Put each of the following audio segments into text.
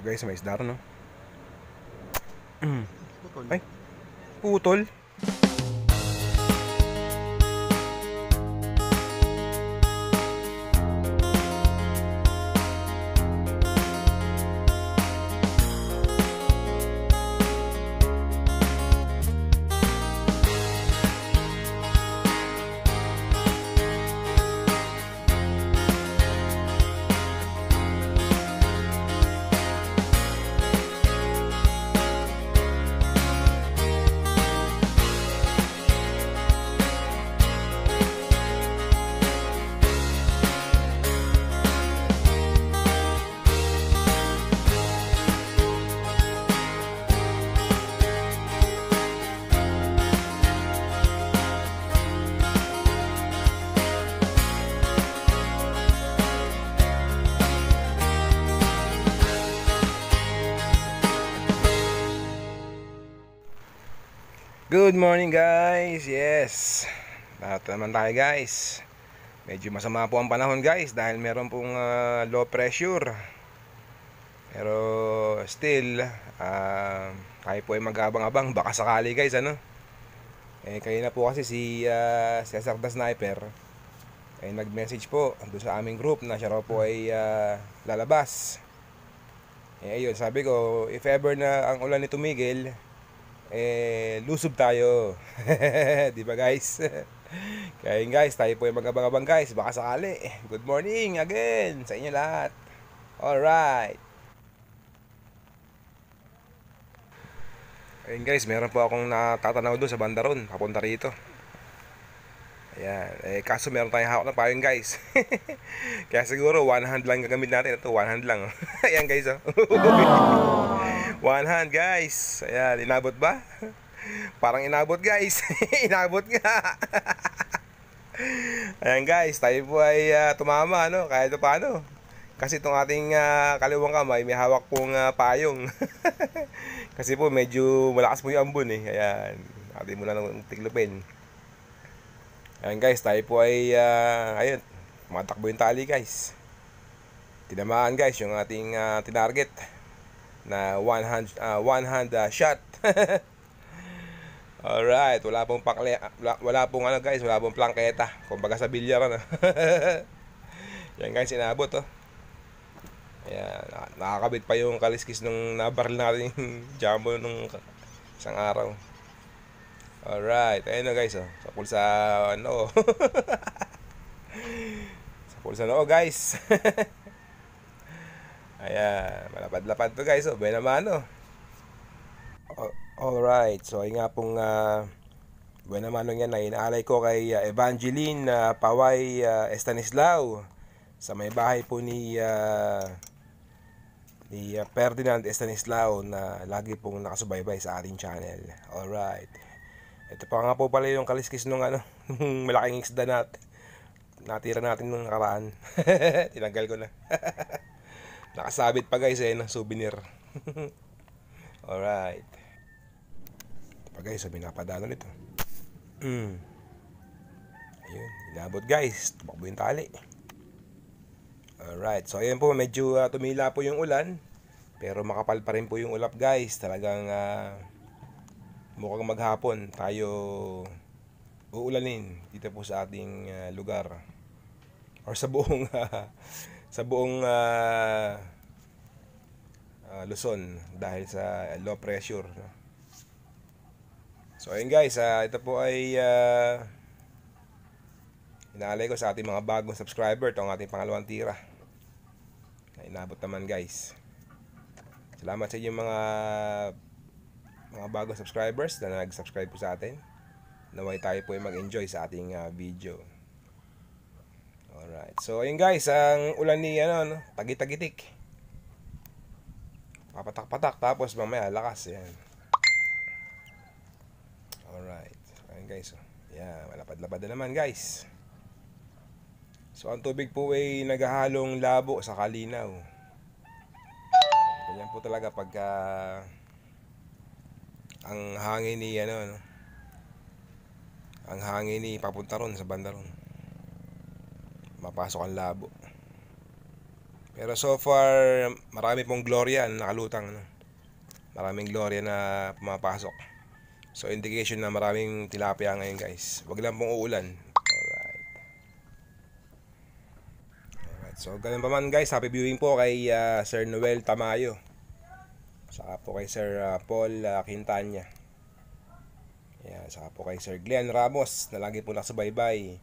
Ito guys, may isda ron, no? Putol. Ay, putol. Good morning guys. Yes, lahat naman tayo guys. Medyo masama po ang panahon guys dahil meron pong low pressure. Pero still tayo po ay mag-abang-abang baka sakali guys, ano. Kayo na po kasi si Cesar the Sniper ay nag-message po doon sa aming group na siya raw po ay lalabas. Ayun, sabi ko if ever na ang ulan ni tumigil, lusob tayo. Di ba guys? Kaya yun guys, tayo po yung mag-abang-abang guys, baka sakali. Good morning again sa inyo lahat. Alright. Ayun guys, meron po akong natatanaw doon sa bandaron papunta rito. Ayan, kaso meron tayong hawak na payong guys. Kaya siguro one hand lang gagamit natin. Ito, one hand lang. Ayan guys, oh. One hand guys. Ayan, inabot ba? Parang inabot guys. Inabot nga. Ayan guys, tayo po ay tumama, ano, kahit paano. Kasi itong ating kaliwang kamay may hawak pong payong. Kasi po medyo malakas po yung ambon eh. Ayan, atin muna ng tiglupin. Ayan guys, tayo po ay ayun, tumatakbo yung tali guys. Tinamaan guys yung ating tinarget na one hand shot. Alright, wala pong wala pong ano guys, wala pong plangketa. Kumbaga sa bilyar, ano. Yan guys, inabot, oh. Ayan, nakakabit pa yung kaliskis nung nabaril natin yung jumbo nung isang araw. Alright, ayun na guys, oh. Sa pulsa, ano. Sa pulsa, no, guys. Ayan, malapad-lapad to guys, oh. Buena mano. Alright, so ay nga pong buena mano yan na inaalay ko kay Evangeline Paway Estanislao sa may bahay po ni Ferdinand Estanislao na lagi pong nakasubaybay sa ating channel. Alright. Ito pa nga po pala yung kaliskis nung ano, malaking isda natira natin nung nakaraan. Tinanggal ko na. Nakasabit pa guys no, souvenir. Alright. Ito pa guys, sabi napadalo nito. Ayun, inabot guys. Tumakbo yung tali. Alright, so ayun po, medyo tumila po yung ulan. Pero makapal pa rin po yung ulap guys. Talagang mukhang maghapon tayo uulanin dito po sa ating lugar or sa buong sa buong Luzon dahil sa low pressure. So ayun guys, ito po ay inaalay ko sa ating mga bagong subscriber. Ito ang ating pangalawang tira na inabot naman guys. Salamat sa inyong mga bagong subscribers na nag-subscribe po sa atin. Naway tayo po ay mag-enjoy sa ating video. Alright. So ayun guys, ang ulan ni ano, tagi-tagitik. Papatak-patak tapos mamaya lakas yan. Alright. So ayun guys. Yan, malapad-lapad na naman guys. So ang tubig po ay naghahalong labo sa kalinaw. Ganyan po talaga pagka ang hangin ni ano, ang hangin ni papunta ron sa banda ron, mapasok ang labo. Pero so far, marami pong Gloria na nakalutang. No? Maraming Gloria na pumapasok. So indication na maraming tilapia ngayon guys. Wag lang pong uulan. Alright. Alright. So ganun pa man guys, happy viewing po kay Sir Noel Tamayo. Saka po kay Sir Paul Quintana. Yan, saka po kay Sir Glenn Ramos na lagi po nakasubaybay.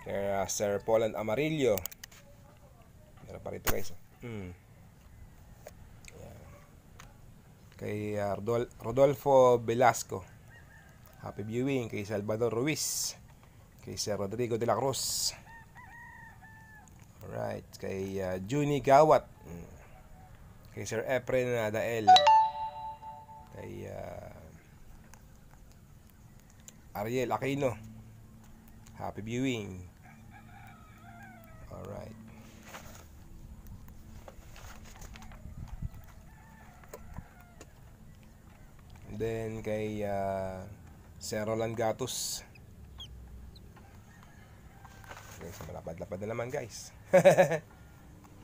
Kay Sir Poland Amarillo. Meron pa rito guys. Kay Rodolfo Velasco. Happy viewing kay Salvador Ruiz. Kay Sir Rodrigo de la Cruz. Alright. Kay Juni Gawat. Kay Sir Efren Dael. Kay Ariel Aquino. Happy viewing. Alright. And then kay Sir Roland Gatos. Guys, malapad-lapad na naman guys.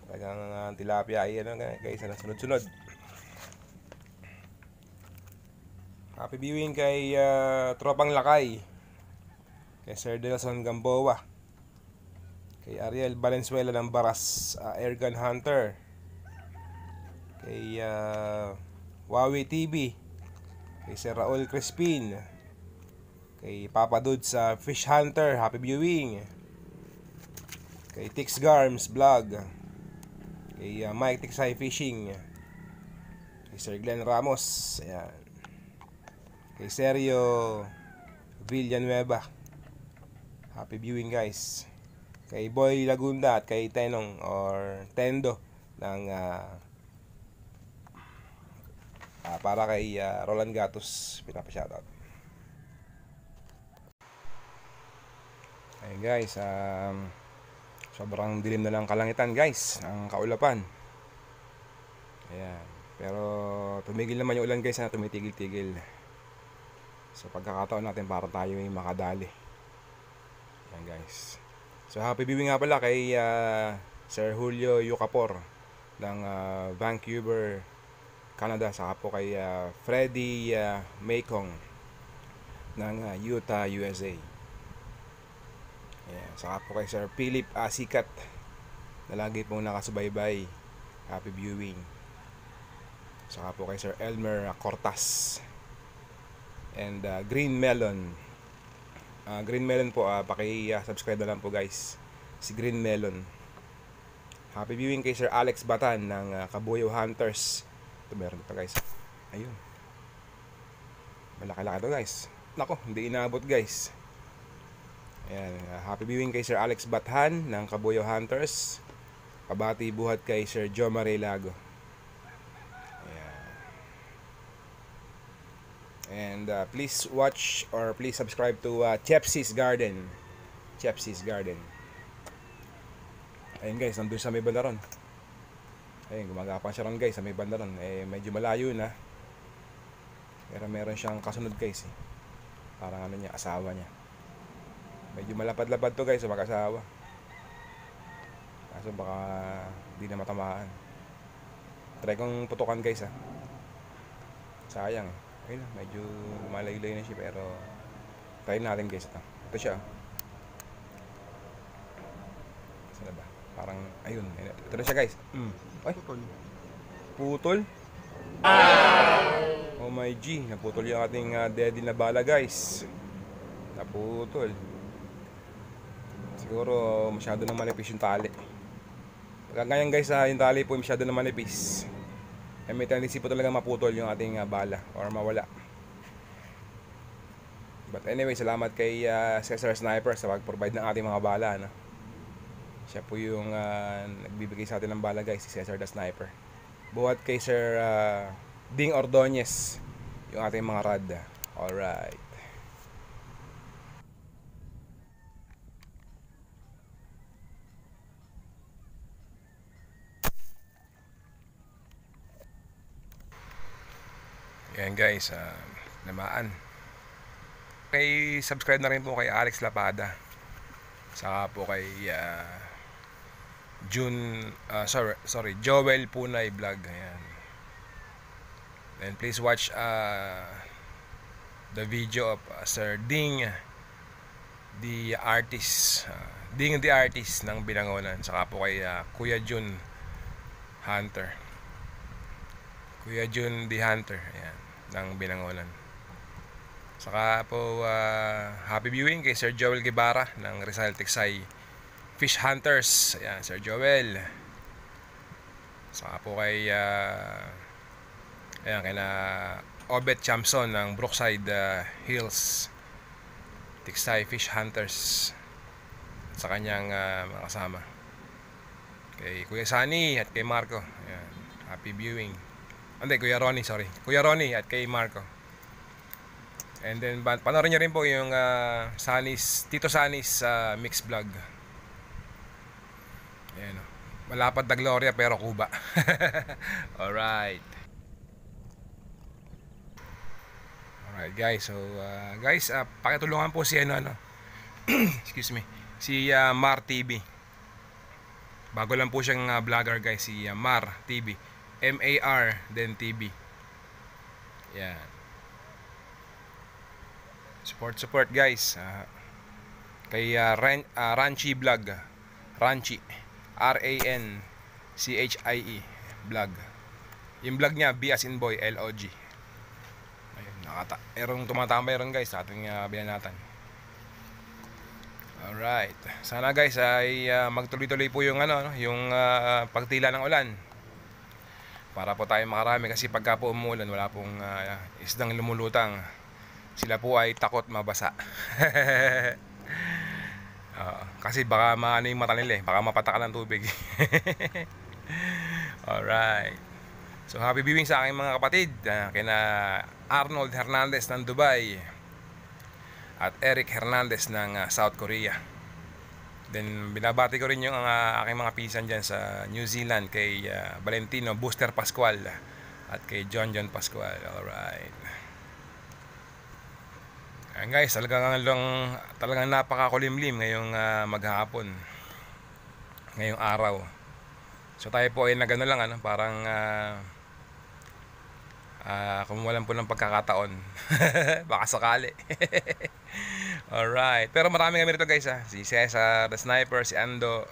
Talagang tilapia ay ano guys, sunod-sunod. Happy viewing kay Tropang Lakay. Kay Sir Delson Gamboa. Kay Ariel Valenzuela ng Baras, Airgun Hunter. Kay Wawi TV. Kay Sir Raul Crispin. Kay Papa Dude sa Fish Hunter, happy viewing. Kay Tix Garms Vlog. Kay Mike Tixay Fishing. Kay Sir Glenn Ramos. Ayan. Kay Sergio Villanueva, happy viewing guys. Kay Boy Lagunda at kay Tenong or Tendo ng para kay Roland Gatos, pinapa-shoutout. Ayun guys, sobrang dilim na lang kalangitan guys, ang kaulapan. Ayan. Pero tumigil naman yung ulan guys, na tumitigil-tigil. So pagkakataon natin para tayo yung makadali. Ayan guys. So happy viewing nga pala kay Sir Julio Yucapor ng Vancouver, Canada. Saka po kay Freddy Maycong ng Utah, USA. Ayan. Saka po kay Sir Philip Asikat na lagi pong nakasubaybay, happy viewing. Saka po kay Sir Elmer Cortas and Green Melon. Green Melon po, paki-subscribe na lang po guys, si Green Melon. Happy viewing kay Sir Alex Batan ng Kabuyo Hunters. Ito meron pa guys. Ayun. Malaki-laki to guys. Nako, hindi inaabot guys. Ayan. Happy viewing kay Sir Alex Batan ng Kabuyo Hunters. Pabati buhat kay Sir Jo Marie Lago. And please watch or please subscribe to Chepsy's Garden. Chepsy's Garden. Ayun guys, nandun sa may banda ron. Ayun, gumagapang siya ron guys sa may banda ron. Medyo malayo na. Pero meron siyang kasunod guys. Parang ano niya, asawa niya. Medyo malapad-lapad to guys, mag-asawa. Kaso baka di na matamaan. Try kong putukan guys Sayang Ayun, medyo malaylay na siya pero try natin guys ito siya. Saan ba? Parang ayun, ito na siya guys. Ay, putol. Oh my G, naputol yung ating daddy na bala guys. Naputol. Siguro masyado nang manipis yung tali. Ngayon guys, yung tali po masyado nang manipis. May tendency po talaga maputol yung ating bala or mawala. But anyway, salamat kay Cesar Sniper sa pag-provide ng ating mga bala. Siya po yung nagbibigay sa atin ng bala guys, si Cesar the Sniper. Buhat kay Sir Ding Ordonez yung ating mga rad. Alright. Yan guys, namaan. Kay subscribe na rin po kay Alex Lapada. Saka po kay Joel Punay Vlog. Ayan. And please watch the video of Sir Ding the artist, Ding the artist ng Binangonan, saka po kay Kuya Jun Hunter, Kuya Jun the Hunter, ayan, ng Binangonan. Saka po happy viewing kay Sir Joel Guevara ng Rizal Tiksay Fish Hunters. Ayan, Sir Joel. Saka po kay ayan, kay na Obet Champson ng Brookside Hills Tiksay Fish Hunters sa kanyang mga kasama. Kay Kuya Sunny at kay Marco. Ayan, happy viewing. Hindi, Kuya Ronnie, sorry. Kuya Ronnie at kay Marco. And then panoorin nyo rin po yung Tito Sunny's mix vlog. Ayan, malapad na Gloria pero Cuba. Alright. Alright guys, so guys, pakitulungan po si excuse me, si Mar TV. Bago lang po siyang vlogger guys, si Mar TV, M-A-R then TV. Yan. Support guys. Kay Ranchi Vlog, Ranchi, R-A-N-C-H-I-E Vlog. Yung vlog niya, B as in boy, L-O-G. Ayun, merong tumatambay ron guys sa ating binanatan. Alright, sana guys ay magtuloy-tuloy po yung yung pagtila ng ulan, para po tayo makarami, kasi pagka po umulan wala pong isdang lumulutang. Sila po ay takot mabasa. Kasi baka maano yung mata nila, baka mapatakan ng tubig. Alright, so happy viewing sa aking mga kapatid, kina Arnold Hernandez ng Dubai at Eric Hernandez ng South Korea. Then binabati ko rin yung aking mga pinsan dyan sa New Zealand, kay Valentino Booster Pascual at kay John Pascual. Alright. Ayan guys, talagang napakakulimlim ngayong maghapon, ngayong araw. So tayo po ay nagano lang parang kumuwalan po ng pagkakataon. Baka sakali. Alright, pero marami kami rito guys si Cesar the Sniper, si Ando,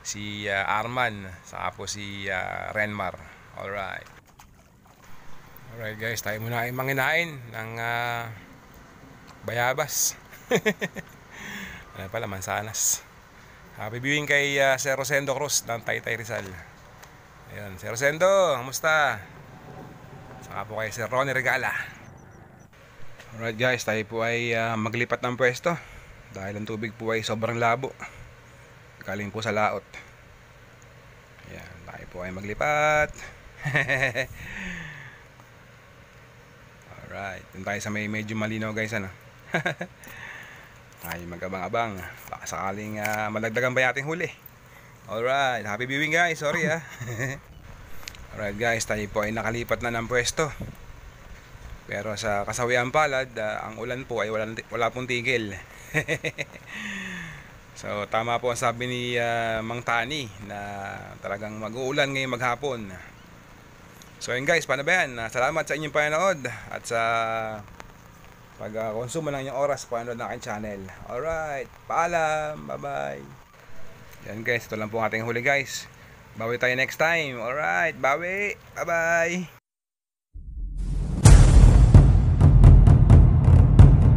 si Arman, saka po si Renmar. Alright guys, tayo muna ay manginain ng bayabas. Ano pala, mansanas. Happy viewing kay Sir Rosendo Cruz ng Taytay Rizal. Ayun, Sir Rosendo, kamusta? Saka po kay Sir Ronnie Regala. Alright guys, tayo po ay maglipat ng pwesto dahil ang tubig po ay sobrang labo, galing po sa laot. Ayan, tayo po ay maglipat. Alright, dun tayo sa may medyo malinaw guys, ay mag-abang-abang, baka sakaling malagdagan ba yating huli. Alright, happy viewing guys, sorry Alright guys, tayo po ay nakalipat na ng pwesto, pero sa kasawiang palad, ang ulan po ay wala pong tigil. So tama po ang sabi ni Mang Tani na talagang mag-uulan ngayong maghapon. So yun guys, paano ba yan? Salamat sa inyong panonood at sa pag-konsumo ng inyong oras panonood ng aking channel. Alright, paalam, bye bye. Yan guys, ito lang po ang ating huli guys. Bawi tayo next time. Alright, bawi, bye bye.